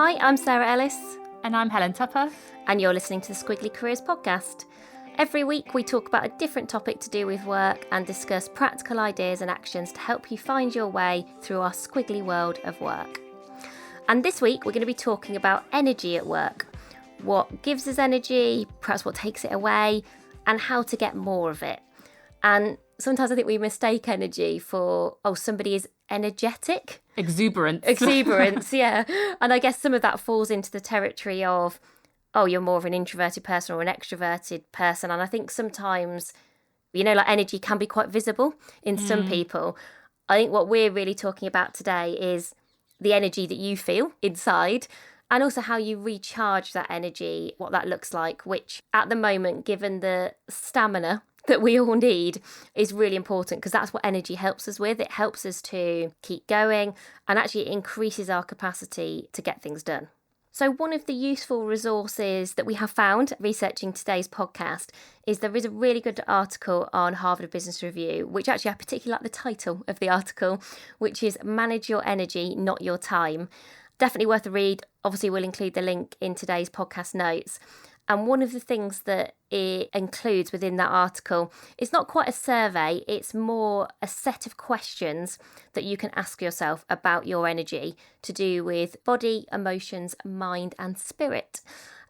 Hi, I'm Sarah Ellis. And I'm Helen Tupper. And you're listening to the Squiggly Careers podcast. Every week we talk about a different topic to do with work and discuss practical ideas and actions to help you find your way through our squiggly world of work. And this week we're going to be talking about energy at work. What gives us energy, perhaps what takes it away, and how to get more of it. And sometimes I think we mistake energy for, somebody is energetic. Exuberance, yeah. And I guess some of that falls into the territory of, you're more of an introverted person or an extroverted person. And I think sometimes, energy can be quite visible in some people. I think what we're really talking about today is the energy that you feel inside and also how you recharge that energy, what that looks like, which at the moment, given the stamina that we all need, is really important because that's what energy helps us with. It helps us to keep going and actually it increases our capacity to get things done. So one of the useful resources that we have found researching today's podcast is there is a really good article on Harvard Business Review, which actually I particularly like the title of the article, which is Manage Your Energy, Not Your Time. Definitely worth a read. Obviously, we'll include the link in today's podcast notes. And one of the things that it includes within that article is not quite a survey, it's more a set of questions that you can ask yourself about your energy to do with body, emotions, mind and spirit.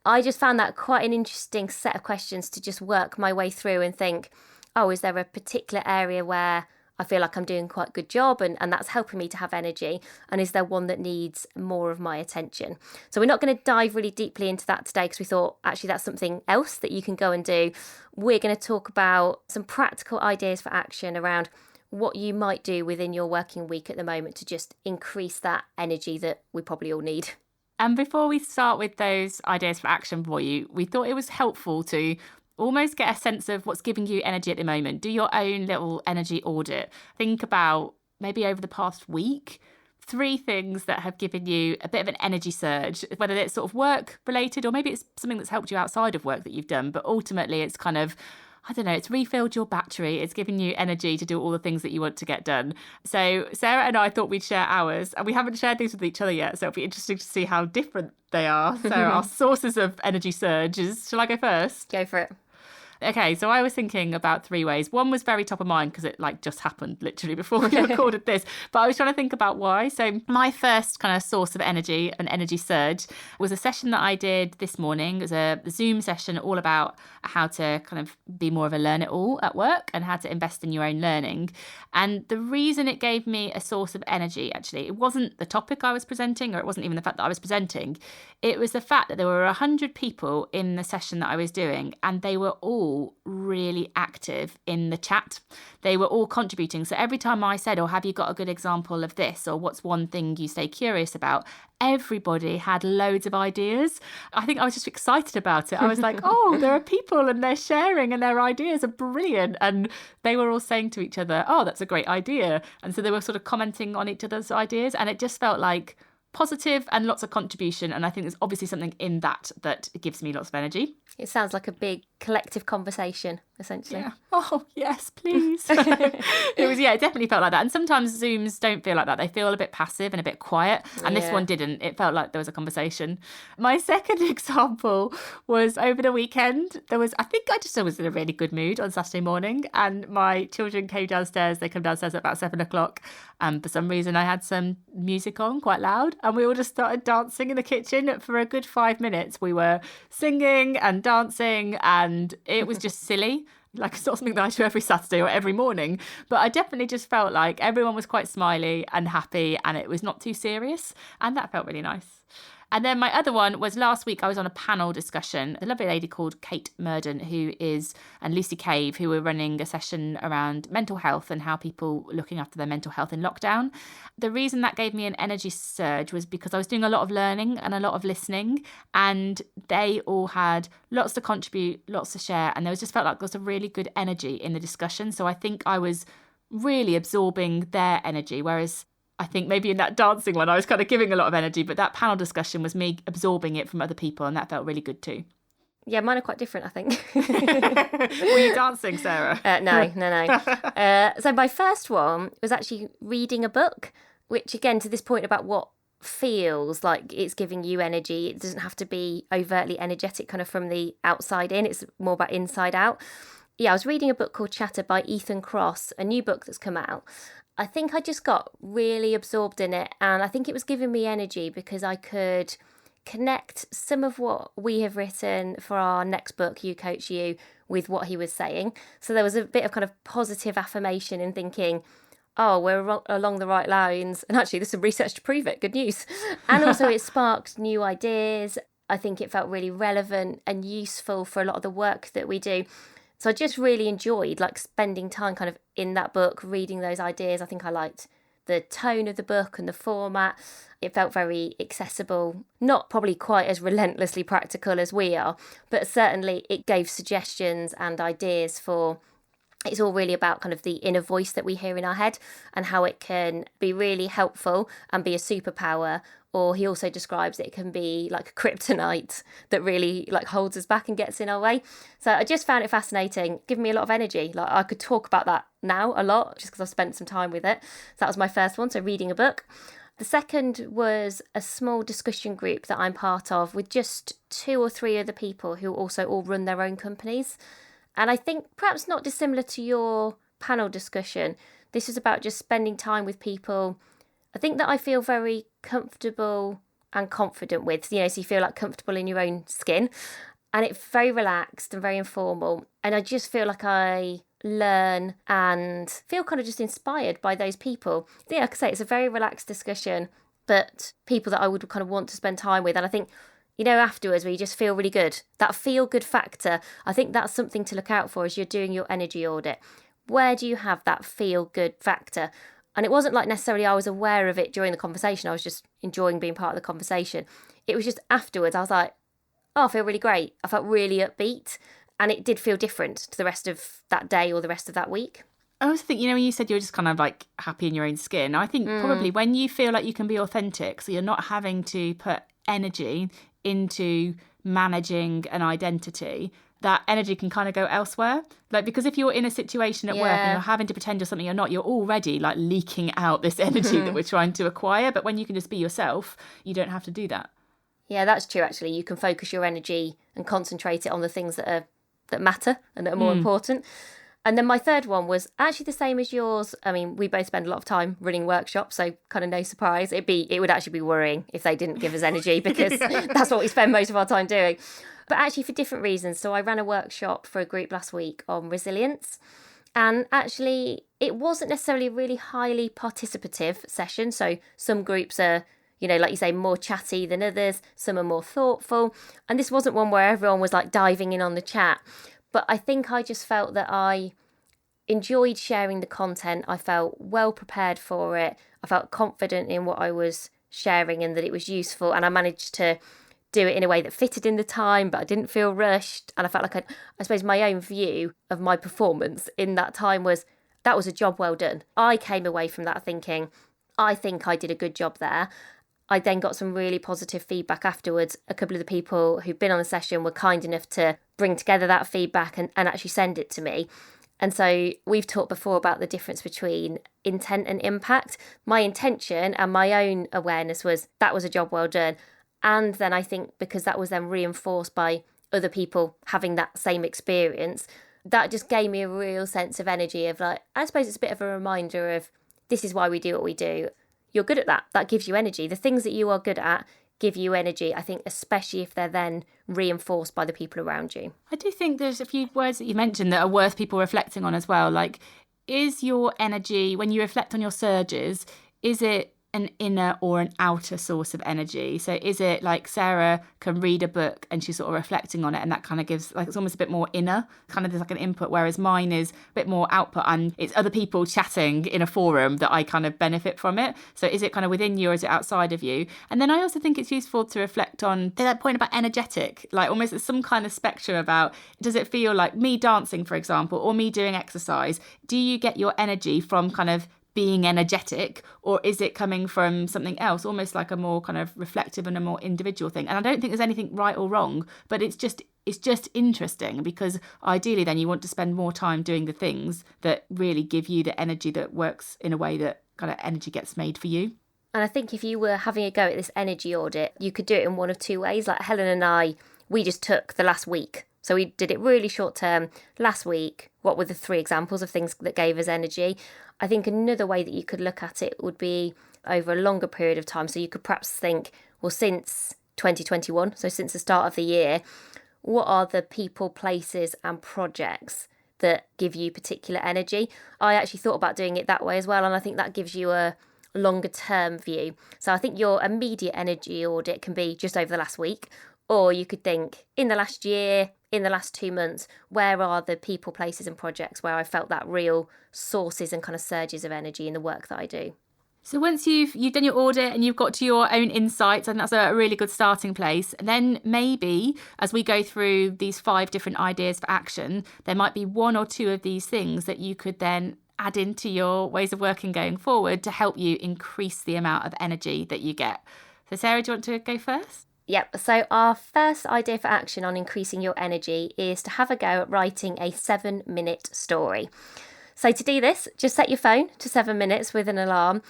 I just found that quite an interesting set of questions to just work my way through and think, is there a particular area where I feel like I'm doing quite a good job and that's helping me to have energy? And is there one that needs more of my attention? So we're not going to dive really deeply into that today because we thought actually that's something else that you can go and do. We're going to talk about some practical ideas for action around what you might do within your working week at the moment to just increase that energy that we probably all need. And before we start with those ideas for action for you, we thought it was helpful to almost get a sense of what's giving you energy at the moment. Do your own little energy audit. Think about maybe over the past week, 3 things that have given you a bit of an energy surge, whether it's sort of work related or maybe it's something that's helped you outside of work that you've done. But ultimately it's kind of, it's refilled your battery. It's given you energy to do all the things that you want to get done. So Sarah and I thought we'd share ours, and we haven't shared these with each other yet. So it'll be interesting to see how different they are. So our sources of energy surges. Shall I go first? Go for it. Okay, so I was thinking about 3 ways. One was very top of mind because it just happened literally before we recorded this. But I was trying to think about why. So my first kind of source of energy, an energy surge, was a session that I did this morning. It was a Zoom session all about how to kind of be more of a learn-it-all at work and how to invest in your own learning. And the reason it gave me a source of energy, actually, it wasn't the topic I was presenting, or it wasn't even the fact that I was presenting. It was the fact that there were 100 people in the session that I was doing, and they were all really active in the chat. They were all contributing. So every time I said, have you got a good example of this? Or what's one thing you stay curious about? Everybody had loads of ideas. I think I was just excited about it. I was like, there are people and they're sharing and their ideas are brilliant. And they were all saying to each other, that's a great idea. And so they were sort of commenting on each other's ideas. And it just felt like positive and lots of contribution. And I think there's obviously something in that gives me lots of energy. It sounds like a big collective conversation, essentially. Yeah. Oh, yes, please. It definitely felt like that. And sometimes Zooms don't feel like that. They feel a bit passive and a bit quiet. And this one didn't. It felt like there was a conversation. My second example was over the weekend. I was in a really good mood on Saturday morning. And my children came downstairs. They come downstairs at about 7:00. And for some reason, I had some music on quite loud. And we all just started dancing in the kitchen for a good 5 minutes. We were singing and dancing, and it was just silly. Like it's not something that I do every Saturday or every morning, but I definitely just felt like everyone was quite smiley and happy, and it was not too serious, and that felt really nice. And then my other one was last week I was on a panel discussion. A lovely lady called Kate Murden, and Lucy Cave, who were running a session around mental health and how people looking after their mental health in lockdown. The reason that gave me an energy surge was because I was doing a lot of learning and a lot of listening, and they all had lots to contribute, lots to share, and there just felt like there was a really good energy in the discussion. So I think I was really absorbing their energy, whereas I think maybe in that dancing one, I was kind of giving a lot of energy, but that panel discussion was me absorbing it from other people, and that felt really good too. Yeah, mine are quite different, I think. Were you dancing, Sarah? No. So my first one was actually reading a book, which again, to this point about what feels like it's giving you energy. It doesn't have to be overtly energetic kind of from the outside in. It's more about inside out. Yeah, I was reading a book called Chatter by Ethan Cross, a new book that's come out. I think I just got really absorbed in it, and I think it was giving me energy because I could connect some of what we have written for our next book, You Coach You, with what he was saying. So there was a bit of kind of positive affirmation in thinking, oh, we're along the right lines. And actually, there's some research to prove it. Good news. And also it sparked new ideas. I think it felt really relevant and useful for a lot of the work that we do. So I just really enjoyed like spending time kind of in that book, reading those ideas. I think I liked the tone of the book and the format. It felt very accessible, not probably quite as relentlessly practical as we are, but certainly it gave suggestions and ideas for, it's all really about kind of the inner voice that we hear in our head and how it can be really helpful and be a superpower. Or he also describes it can be like a kryptonite that really like holds us back and gets in our way. So I just found it fascinating, giving me a lot of energy. Like I could talk about that now a lot just because I've spent some time with it. So that was my first one, so reading a book. The second was a small discussion group that I'm part of with just 2 or 3 other people who also all run their own companies. And I think perhaps not dissimilar to your panel discussion, this is about just spending time with people I think that I feel very comfortable and confident with, so you feel like comfortable in your own skin, and it's very relaxed and very informal. And I just feel like I learn and feel kind of just inspired by those people. Yeah, like I say, it's a very relaxed discussion, but people that I would kind of want to spend time with. And I think, afterwards where you just feel really good, that feel good factor, I think that's something to look out for as you're doing your energy audit. Where do you have that feel good factor? And it wasn't like necessarily I was aware of it during the conversation. I was just enjoying being part of the conversation. It was just afterwards, I was like, oh, I feel really great. I felt really upbeat. And it did feel different to the rest of that day or the rest of that week. I also think, when you said you were just kind of like happy in your own skin, I think probably when you feel like you can be authentic, so you're not having to put energy into managing an identity, that energy can kind of go elsewhere. Like, because if you're in a situation at work and you're having to pretend you're something you're not, you're already like leaking out this energy that we're trying to acquire. But when you can just be yourself, you don't have to do that. Yeah, that's true, actually. You can focus your energy and concentrate it on the things that matter and that are more important. And then my third one was actually the same as yours. I mean, we both spend a lot of time running workshops, so kind of no surprise. It would actually be worrying if they didn't give us energy because that's what we spend most of our time doing. But actually for different reasons. So I ran a workshop for a group last week on resilience. And actually, it wasn't necessarily a really highly participative session. So some groups are, like you say, more chatty than others. Some are more thoughtful. And this wasn't one where everyone was like diving in on the chat. But I think I just felt that I enjoyed sharing the content. I felt well prepared for it. I felt confident in what I was sharing and that it was useful. And I managed to do it in a way that fitted in the time, but I didn't feel rushed. And I felt like I suppose my own view of my performance in that time was that was a job well done. I came away from that thinking, I think I did a good job there. I then got some really positive feedback afterwards. A couple of the people who'd been on the session were kind enough to bring together that feedback and actually send it to me. And so we've talked before about the difference between intent and impact. My intention and my own awareness was that was a job well done. And then I think because that was then reinforced by other people having that same experience, that just gave me a real sense of energy of like, I suppose it's a bit of a reminder of this is why we do what we do. You're good at that. That gives you energy. The things that you are good at give you energy, I think, especially if they're then reinforced by the people around you. I do think there's a few words that you mentioned that are worth people reflecting on as well. Like, is your energy, when you reflect on your surges, is it an inner or an outer source of energy? So is it like Sarah can read a book and she's sort of reflecting on it and that kind of gives, like, it's almost a bit more inner, kind of there's like an input, whereas mine is a bit more output and it's other people chatting in a forum that I kind of benefit from it. So is it kind of within you or is it outside of you? And then I also think it's useful to reflect on that point about energetic, like almost some kind of spectrum about, does it feel like me dancing, for example, or me doing exercise? Do you get your energy from kind of being energetic, or is it coming from something else, almost like a more kind of reflective and a more individual thing? And I don't think there's anything right or wrong, but it's just interesting, because ideally then you want to spend more time doing the things that really give you the energy that works in a way that kind of energy gets made for you. And I think if you were having a go at this energy audit, you could do it in one of two ways. Like Helen and I, we just took the last week. So we did it really short term. Last week, what were the 3 examples of things that gave us energy? I think another way that you could look at it would be over a longer period of time. So you could perhaps think, well, since 2021, so since the start of the year, what are the people, places and projects that give you particular energy? I actually thought about doing it that way as well. And I think that gives you a longer term view. So I think your immediate energy audit can be just over the last week, or you could think in the last year, in the last 2 months, where are the people, places and projects where I felt that real sources and kind of surges of energy in the work that I do. So once you've done your audit and you've got to your own insights, and that's a really good starting place, then maybe as we go through these 5 different ideas for action, there might be 1 or 2 of these things that you could then add into your ways of working going forward to help you increase the amount of energy that you get. So Sarah, do you want to go first? Yep, so our first idea for action on increasing your energy is to have a go at writing a 7-minute story. So to do this, just set your phone to 7 minutes with an alarm.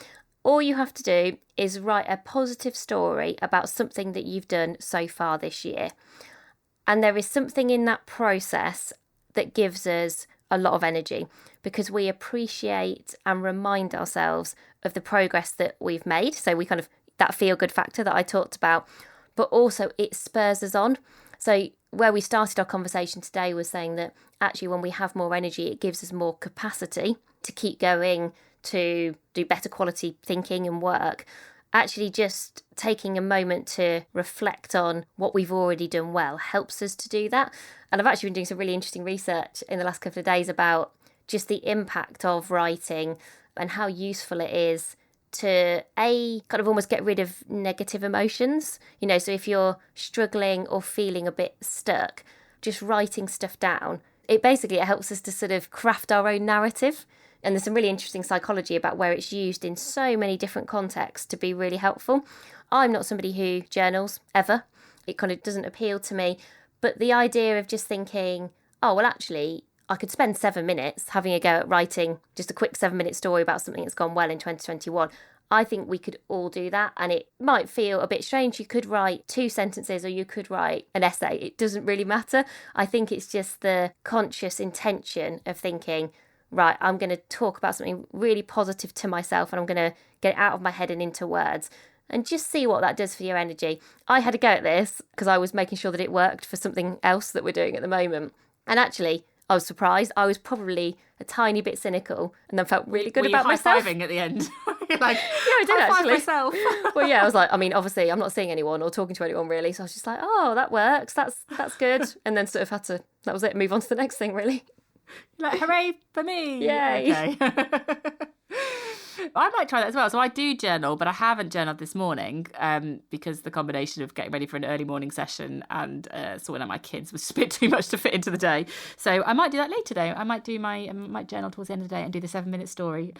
All you have to do is write a positive story about something that you've done so far this year. And there is something in that process that gives us a lot of energy because we appreciate and remind ourselves of the progress that we've made. So we kind of, that feel-good factor that I talked about, but also it spurs us on. So where we started our conversation today was saying that actually when we have more energy, it gives us more capacity to keep going, to do better quality thinking and work. Actually just taking a moment to reflect on what we've already done well helps us to do that. And I've actually been doing some really interesting research in the last couple of days about just the impact of writing and how useful it is to kind of almost get rid of negative emotions. You know, so if you're struggling or feeling a bit stuck, just writing stuff down, it helps us to sort of craft our own narrative. And there's some really interesting psychology about where it's used in so many different contexts to be really helpful. I'm not somebody who journals ever. It kind of doesn't appeal to me. But the idea of just thinking, oh, well, actually, I could spend 7 minutes having a go at writing just a quick 7-minute story about something that's gone well in 2021. I think we could all do that. And it might feel a bit strange. You could write 2 sentences or you could write an essay. It doesn't really matter. I think it's just the conscious intention of thinking, right, I'm going to talk about something really positive to myself and I'm going to get it out of my head and into words and just see what that does for your energy. I had a go at this because I was making sure that it worked for something else that we're doing at the moment. And actually, I was surprised. I was probably a tiny bit cynical and then felt really good about myself. Were you high-fiving at the end? Like, yeah, I did actually. Myself. Well, yeah, I was like, I mean, obviously I'm not seeing anyone or talking to anyone really. So I was just like, oh, that works. That's good. And then sort of had to, that was it, move on to the next thing really. Like, hooray for me. Yay. Okay. I might try that as well. So I do journal, but I haven't journaled this morning because the combination of getting ready for an early morning session and sorting out my kids was a bit too much to fit into the day. So I might do that later today. I might journal towards the end of the day and do the 7-minute story.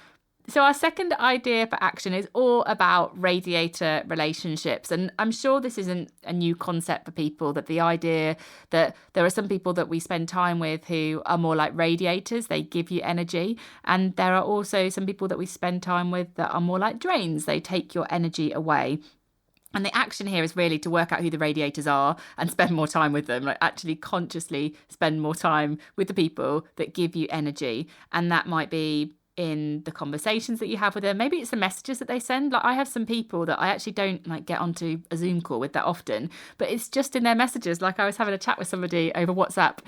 So our second idea for action is all about radiator relationships. And I'm sure this isn't a new concept for people, that the idea that there are some people that we spend time with who are more like radiators, they give you energy. And there are also some people that we spend time with that are more like drains, they take your energy away. And the action here is really to work out who the radiators are and spend more time with them, like actually consciously spend more time with the people that give you energy. And that might be in the conversations that you have with them. Maybe it's the messages that they send. Like I have some people that I actually don't like get onto a Zoom call with that often, but it's just in their messages. Like I was having a chat with somebody over WhatsApp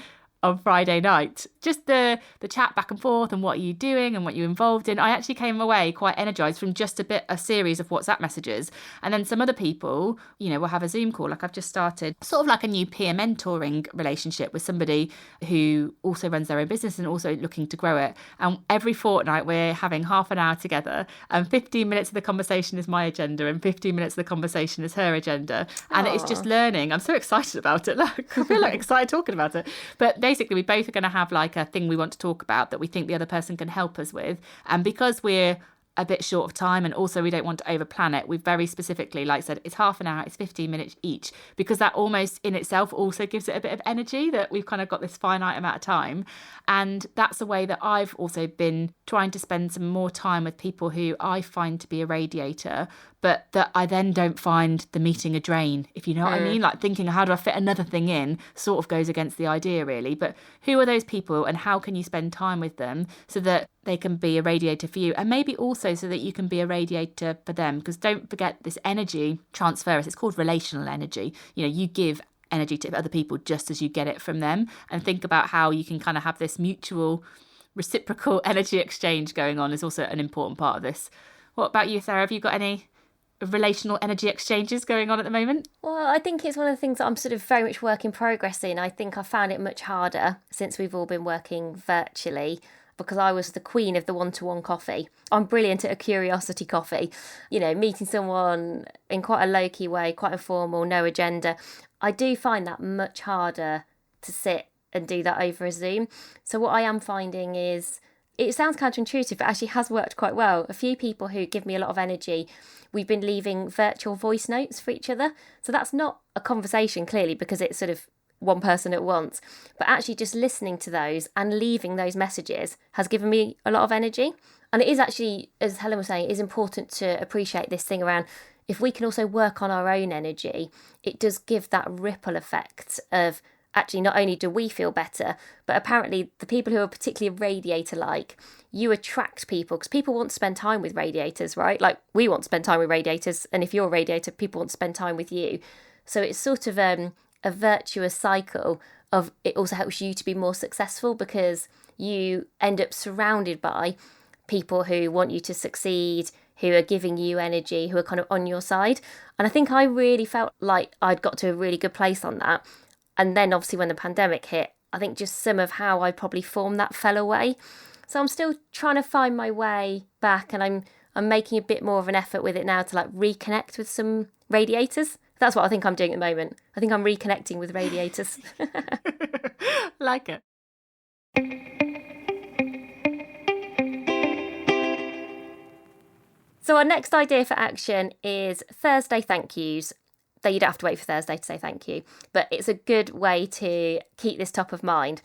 on Friday night, just the chat back and forth and what are you doing and what you're involved in. I actually came away quite energized from just a series of WhatsApp messages. And then some other people, you know, will have a Zoom call. Like I've just started sort of like a new peer mentoring relationship with somebody who also runs their own business and also looking to grow it. And every fortnight we're having half an hour together and 15 minutes of the conversation is my agenda and 15 minutes of the conversation is her agenda. And it's just learning. I'm so excited about it. Like, I feel like excited talking about it. But basically, we both are going to have like a thing we want to talk about that we think the other person can help us with. And because we're a bit short of time, and also we don't want to overplan it. We've very specifically said it's half an hour, it's 15 minutes each, because that almost in itself also gives it a bit of energy that we've kind of got this finite amount of time. And that's a way that I've also been trying to spend some more time with people who I find to be a radiator, but that I then don't find the meeting a drain, if you know what I mean. Thinking, how do I fit another thing in, sort of goes against the idea really. But who are those people, and how can you spend time with them so that they can be a radiator for you, and maybe also so that you can be a radiator for them? Because don't forget, this energy transfer, it's called relational energy. You give energy to other people just as you get it from them, and think about how you can kind of have this mutual reciprocal energy exchange going on is also an important part of this. What about you, Sarah? Have you got any relational energy exchanges going on at the moment? Well, I think it's one of the things that I'm sort of very much work in progress in. I think I found it much harder since we've all been working virtually, because I was the queen of the one-to-one coffee. I'm brilliant at a curiosity coffee, meeting someone in quite a low-key way, quite informal, no agenda. I do find that much harder to sit and do that over a Zoom. So what I am finding is, it sounds counterintuitive, but actually has worked quite well. A few people who give me a lot of energy, we've been leaving virtual voice notes for each other. So that's not a conversation, clearly, because it's sort of one person at once. But actually just listening to those and leaving those messages has given me a lot of energy. And it is actually, as Helen was saying, it is important to appreciate this thing around, if we can also work on our own energy, it does give that ripple effect of, actually, not only do we feel better, but apparently the people who are particularly radiator-like, you attract people, because people want to spend time with radiators, right? We want to spend time with radiators, and if you're a radiator, people want to spend time with you. So it's sort of a virtuous cycle of, it also helps you to be more successful, because you end up surrounded by people who want you to succeed, who are giving you energy, who are kind of on your side. And I think I really felt like I'd got to a really good place on that. And then obviously when the pandemic hit, I think just some of how I probably formed that fell away. So I'm still trying to find my way back, and I'm making a bit more of an effort with it now to reconnect with some radiators. That's what I think I'm doing at the moment. I think I'm reconnecting with radiators. Like it. So our next idea for action is Thursday thank yous. Though you don't have to wait for Thursday to say thank you, but it's a good way to keep this top of mind.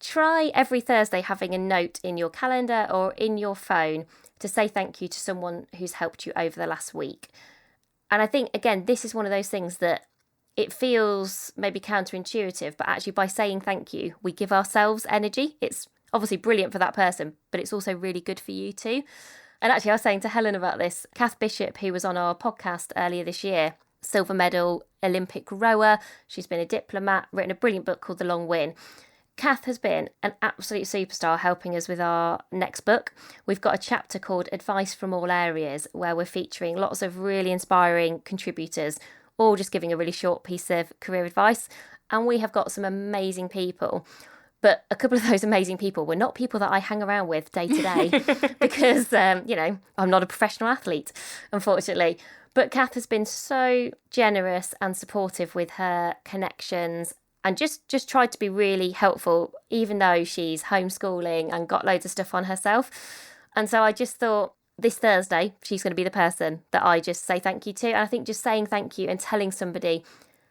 Try every Thursday having a note in your calendar or in your phone to say thank you to someone who's helped you over the last week. And I think, again, this is one of those things that it feels maybe counterintuitive, but actually by saying thank you, we give ourselves energy. It's obviously brilliant for that person, but it's also really good for you too. And actually, I was saying to Helen about this, Kath Bishop, who was on our podcast earlier this year, silver medal Olympic rower. She's been a diplomat, written a brilliant book called The Long Win. Kath has been an absolute superstar helping us with our next book. We've got a chapter called Advice from All Areas, where we're featuring lots of really inspiring contributors, all just giving a really short piece of career advice. And we have got some amazing people. But a couple of those amazing people were not people that I hang around with day to day because, I'm not a professional athlete, unfortunately. But Kath has been so generous and supportive with her connections, and just tried to be really helpful, even though she's homeschooling and got loads of stuff on herself. And so I just thought, this Thursday, she's going to be the person that I just say thank you to. And I think just saying thank you and telling somebody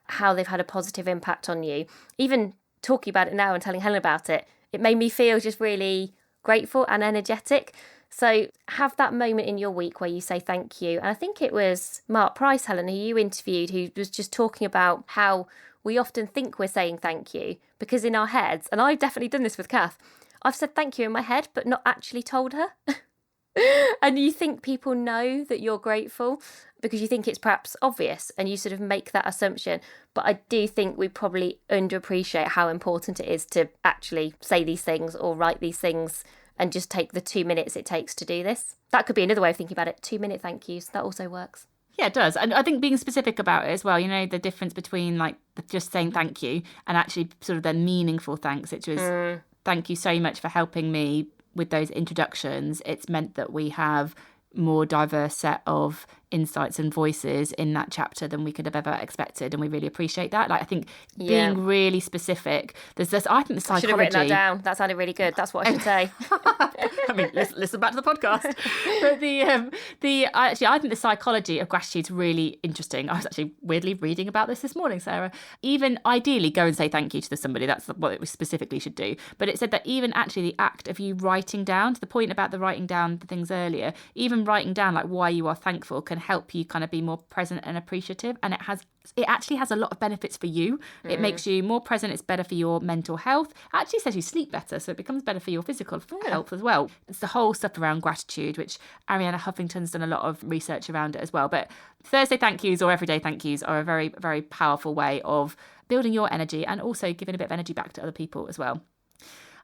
how they've had a positive impact on you, even talking about it now and telling Helen about it, it made me feel just really grateful and energetic. So have that moment in your week where you say thank you. And I think it was Mark Price, Helen, who you interviewed, who was just talking about how we often think we're saying thank you because in our heads, and I've definitely done this with Kath, I've said thank you in my head, but not actually told her. And you think people know that you're grateful because you think it's perhaps obvious and you sort of make that assumption. But I do think we probably underappreciate how important it is to actually say these things or write these things and just take the 2 minutes it takes to do this. That could be another way of thinking about it. 2-minute thank yous. That also works. Yeah, it does. And I think being specific about it as well, the difference between just saying thank you and actually sort of the meaningful thanks, which was thank you so much for helping me with those introductions. It's meant that we have more diverse set of insights and voices in that chapter than we could have ever expected, and we really appreciate that. Like, I think being really specific, there's this, I think the psychology... I should have written that down. That sounded really good. That's what I should say. I mean, listen back to the podcast. But I think the psychology of gratitude is really interesting. I was actually weirdly reading about this morning, Sarah. Even ideally, go and say thank you to somebody. That's what it specifically should do. But it said that even actually the act of you writing down, to the point about the writing down the things earlier, even writing down like why you are thankful can help you kind of be more present and appreciative. And it actually has a lot of benefits for you. It makes you more present. It's better for your mental health. It actually says you sleep better, so it becomes better for your physical health as well. It's the whole stuff around gratitude, which Arianna Huffington's done a lot of research around it as well. But Thursday thank yous or everyday thank yous are a very, very powerful way of building your energy and also giving a bit of energy back to other people as well.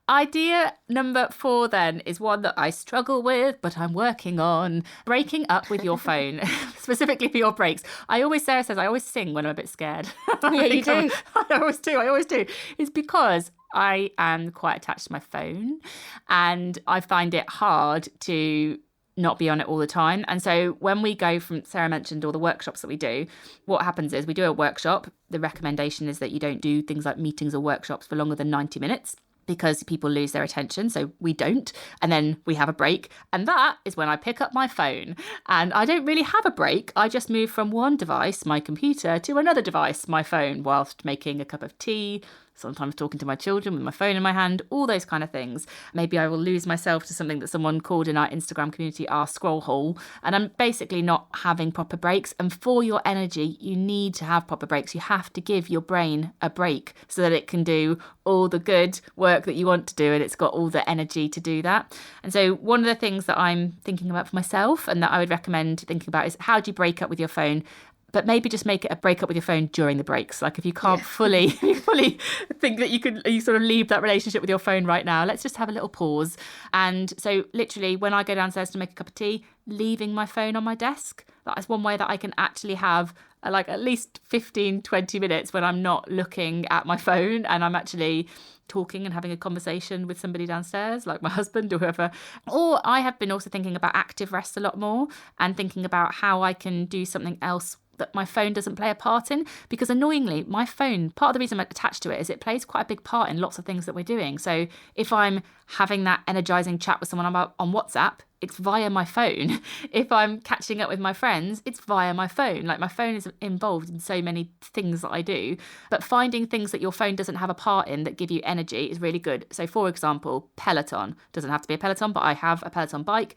Idea number 4 then is one that I struggle with, but I'm working on. Breaking up with your phone, specifically for your breaks. Sarah says I always sing when I'm a bit scared. Yeah, you do. I always do. It's because I am quite attached to my phone and I find it hard to not be on it all the time. And so when we go from, Sarah mentioned all the workshops that we do, what happens is we do a workshop. The recommendation is that you don't do things like meetings or workshops for longer than 90 minutes. Because people lose their attention, so we don't. And then we have a break. And that is when I pick up my phone. And I don't really have a break. I just move from one device, my computer, to another device, my phone, whilst making a cup of tea, sometimes talking to my children with my phone in my hand, all those kind of things. Maybe I will lose myself to something that someone called in our Instagram community our scroll hole. And I'm basically not having proper breaks. And for your energy, you need to have proper breaks. You have to give your brain a break so that it can do all the good work that you want to do and it's got all the energy to do that. And so one of the things that I'm thinking about for myself and that I would recommend thinking about is how do you break up with your phone? But maybe just make it a break up with your phone during the breaks. Like if you can't fully think that you sort of leave that relationship with your phone right now, let's just have a little pause. And so literally when I go downstairs to make a cup of tea, leaving my phone on my desk, that is one way that I can actually have like at least 15, 20 minutes when I'm not looking at my phone and I'm actually talking and having a conversation with somebody downstairs, like my husband or whoever. Or I have been also thinking about active rest a lot more and thinking about how I can do something else that my phone doesn't play a part in, because annoyingly my phone, part of the reason I'm attached to it is it plays quite a big part in lots of things that we're doing. So if I'm having that energizing chat with someone on WhatsApp, it's via my phone. If I'm catching up with my friends, it's via my phone. Like my phone is involved in so many things that I do, but finding things that your phone doesn't have a part in that give you energy is really good. So for example, Peloton, doesn't have to be a Peloton, but I have a Peloton bike.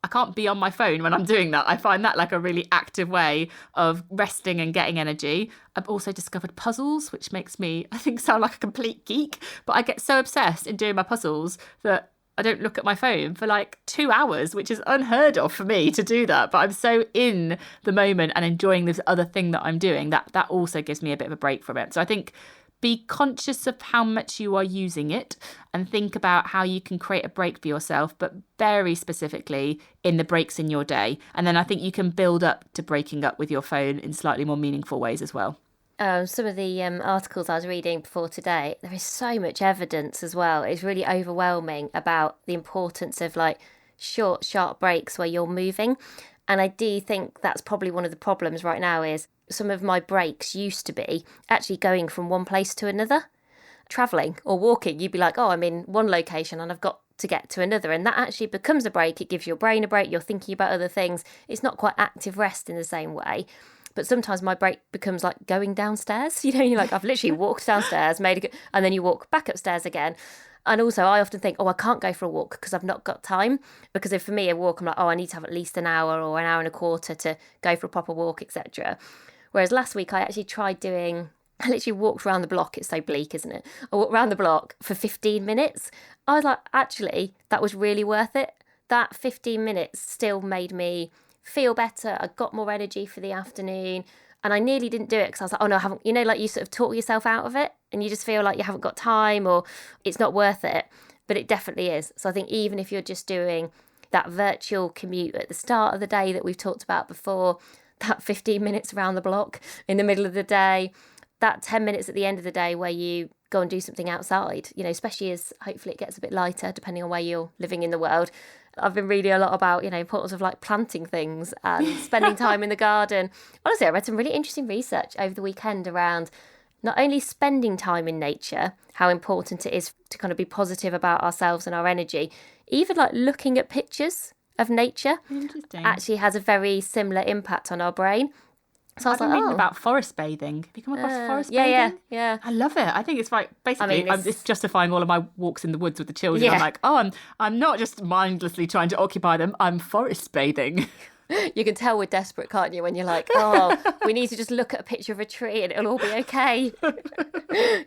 I can't be on my phone when I'm doing that. I find that like a really active way of resting and getting energy. I've also discovered puzzles, which makes me, I think, sound like a complete geek. But I get so obsessed in doing my puzzles that I don't look at my phone for like 2 hours, which is unheard of for me to do that. But I'm so in the moment and enjoying this other thing that I'm doing that also gives me a bit of a break from it. So I think be conscious of how much you are using it and think about how you can create a break for yourself, but very specifically in the breaks in your day. And then I think you can build up to breaking up with your phone in slightly more meaningful ways as well. Some of the articles I was reading before today, there is so much evidence as well. It's really overwhelming about the importance of like short, sharp breaks where you're moving. And I do think that's probably one of the problems right now is some of my breaks used to be actually going from one place to another. Travelling or walking, you'd be like, oh, I'm in one location and I've got to get to another. And that actually becomes a break. It gives your brain a break. You're thinking about other things. It's not quite active rest in the same way. But sometimes my break becomes like going downstairs. You know, you're like, I've literally walked downstairs, and then you walk back upstairs again. And also I often think, I can't go for a walk because I've not got time. Because if for me a walk, I'm like, I need to have at least an hour or an hour and a quarter to go for a proper walk, etc. Whereas last week I actually tried I literally walked around the block. It's so bleak, isn't it? I walked around the block for 15 minutes. I was like, actually, that was really worth it. That 15 minutes still made me feel better. I got more energy for the afternoon. And I nearly didn't do it because I was like, oh no, I haven't, like you sort of talk yourself out of it and you just feel like you haven't got time or it's not worth it. But it definitely is. So I think even if you're just doing that virtual commute at the start of the day that we've talked about before, that 15 minutes around the block in the middle of the day, that 10 minutes at the end of the day where you go and do something outside, especially as hopefully it gets a bit lighter depending on where you're living in the world. I've been reading a lot about, importance of like planting things and spending time in the garden. Honestly, I read some really interesting research over the weekend around not only spending time in nature, how important it is to kind of be positive about ourselves and our energy, even like looking at pictures of nature actually has a very similar impact on our brain. So I've been reading about forest bathing. Have you come across forest bathing? Yeah. I love it. I think it's like, basically, I'm just justifying all of my walks in the woods with the children. Yeah. I'm like, I'm not just mindlessly trying to occupy them, I'm forest bathing. You can tell we're desperate, can't you, when you're like, we need to just look at a picture of a tree and it'll all be okay.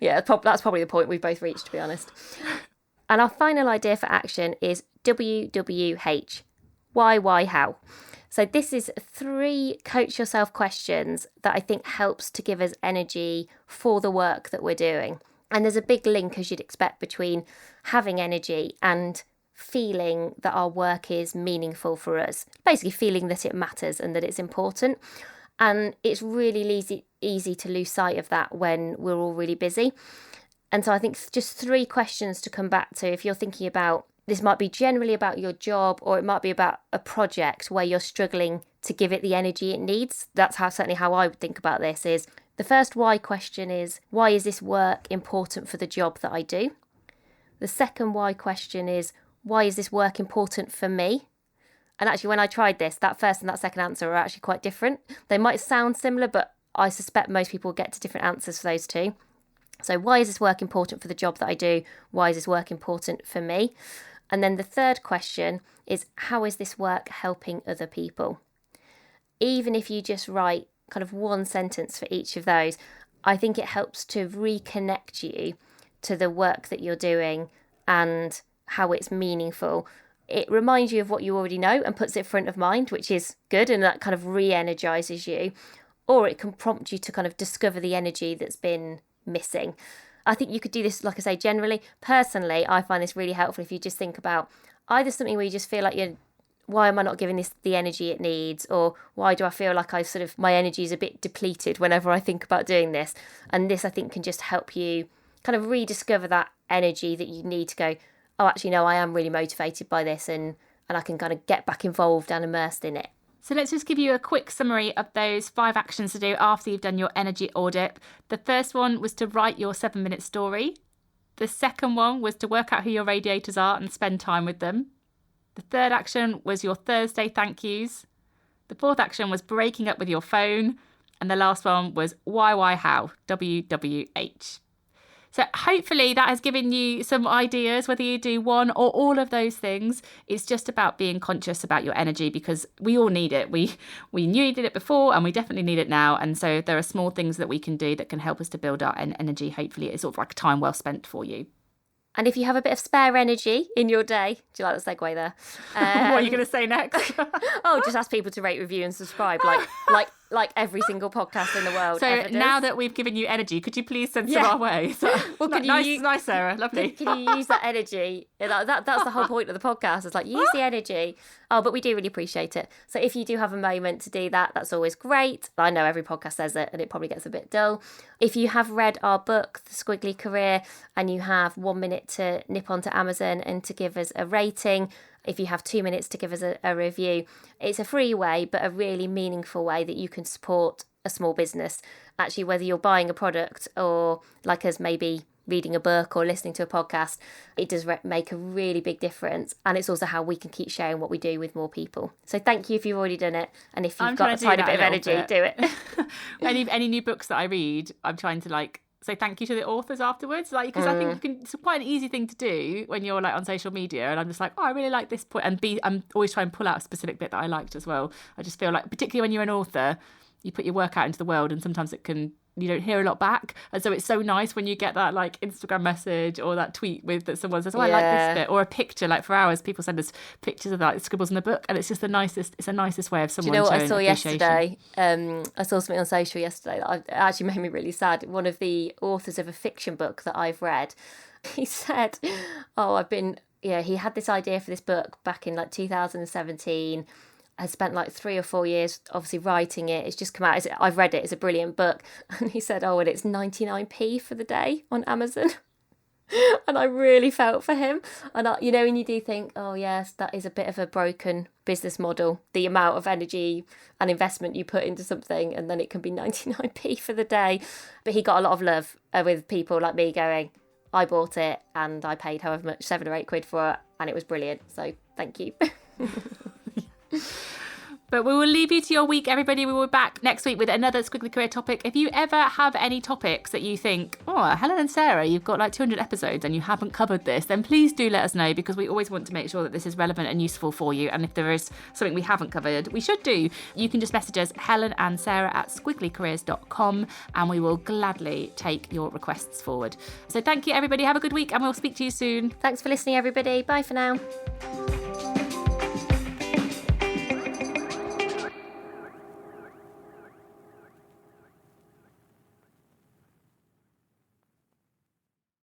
Yeah, that's probably the point we've both reached, to be honest. And our final idea for action is WWH. Why, how? So this is 3 coach yourself questions that I think helps to give us energy for the work that we're doing. And there's a big link, as you'd expect, between having energy and feeling that our work is meaningful for us. Basically feeling that it matters and that it's important. And it's really easy to lose sight of that when we're all really busy. And so I think just 3 questions to come back to if you're thinking about, this might be generally about your job, or it might be about a project where you're struggling to give it the energy it needs. That's certainly how I would think about this. Is the first why question is, why is this work important for the job that I do? The second why question is, why is this work important for me? And actually, when I tried this, that first and that second answer are actually quite different. They might sound similar, but I suspect most people get to different answers for those 2. So why is this work important for the job that I do? Why is this work important for me? And then the third question is, how is this work helping other people? Even if you just write kind of 1 sentence for each of those, I think it helps to reconnect you to the work that you're doing and how it's meaningful. It reminds you of what you already know and puts it front of mind, which is good, and that kind of re-energizes you. Or it can prompt you to kind of discover the energy that's been missing. I think you could do this, like I say, generally. Personally, I find this really helpful if you just think about either something where you just feel like why am I not giving this the energy it needs? Or why do I feel like my energy is a bit depleted whenever I think about doing this? And this, I think, can just help you kind of rediscover that energy that you need to go, oh, actually, no, I am really motivated by this, and I can kind of get back involved and immersed in it. So let's just give you a quick summary of those 5 actions to do after you've done your energy audit. The first one was to write your 7-minute story. The second one was to work out who your radiators are and spend time with them. The third action was your Thursday thank yous. The fourth action was breaking up with your phone. And the last one was why, how, WWH. So hopefully that has given you some ideas, whether you do one or all of those things. It's just about being conscious about your energy, because we all need it. We needed it before, and we definitely need it now. And so there are small things that we can do that can help us to build our energy. Hopefully it's sort of like time well spent for you. And if you have a bit of spare energy in your day, do you like the segue there? What are you going to say next? Just ask people to rate, review and subscribe, like every single podcast in the world. So now that we've given you energy, could you please send some our way? So, well, nice, Sarah, lovely. Can you use that energy? That's the whole point of the podcast. It's like, use the energy. Oh, but we do really appreciate it. So if you do have a moment to do that, that's always great. I know every podcast says it, and it probably gets a bit dull. If you have read our book, The Squiggly Career, and you have 1 minute to nip onto Amazon and to give us a rating, if you have 2 minutes to give us a review, it's a free way, but a really meaningful way that you can support a small business. Actually, whether you're buying a product or, like us, maybe reading a book or listening to a podcast, it does make a really big difference. And it's also how we can keep sharing what we do with more people. So thank you if you've already done it. And if you've got a tiny bit of energy, do it. Any new books that I read, I'm trying to say thank you to the authors afterwards, because I think it's quite an easy thing to do when you're on social media, and I'm just like, I really like this point, and I'm always trying to pull out a specific bit that I liked as well. I just feel like, particularly when you're an author, you put your work out into the world, and sometimes you don't hear a lot back, and so it's so nice when you get that Instagram message or that tweet that someone says, I like this bit, or a picture. For hours people send us pictures of scribbles in the book, and it's just the nicest way of someone showing appreciation. Do you know what I saw yesterday? I saw something on social yesterday that actually made me really sad. One of the authors of a fiction book that I've read, he said, he had this idea for this book back in 2017. I spent 3 or 4 years obviously writing it. It's just come out. I've read it. It's a brilliant book. And he said, and it's 99p for the day on Amazon. And I really felt for him. And when you do think, oh yes, that is a bit of a broken business model, the amount of energy and investment you put into something and then it can be 99p for the day. But he got a lot of love with people like me going, I bought it and I paid however much, 7 or 8 quid for it, and it was brilliant. So thank you. But we will leave you to your week, everybody. We will be back next week with another Squiggly Career topic. If you ever have any topics that you think, oh, Helen and Sarah, you've got like 200 episodes and you haven't covered this, then please do let us know, because we always want to make sure that this is relevant and useful for you. And if there is something we haven't covered, we should do, you can just message us, Helen and Sarah at squigglycareers.com, and we will gladly take your requests forward. So thank you, everybody. Have a good week and we'll speak to you soon. Thanks for listening, everybody. Bye for now.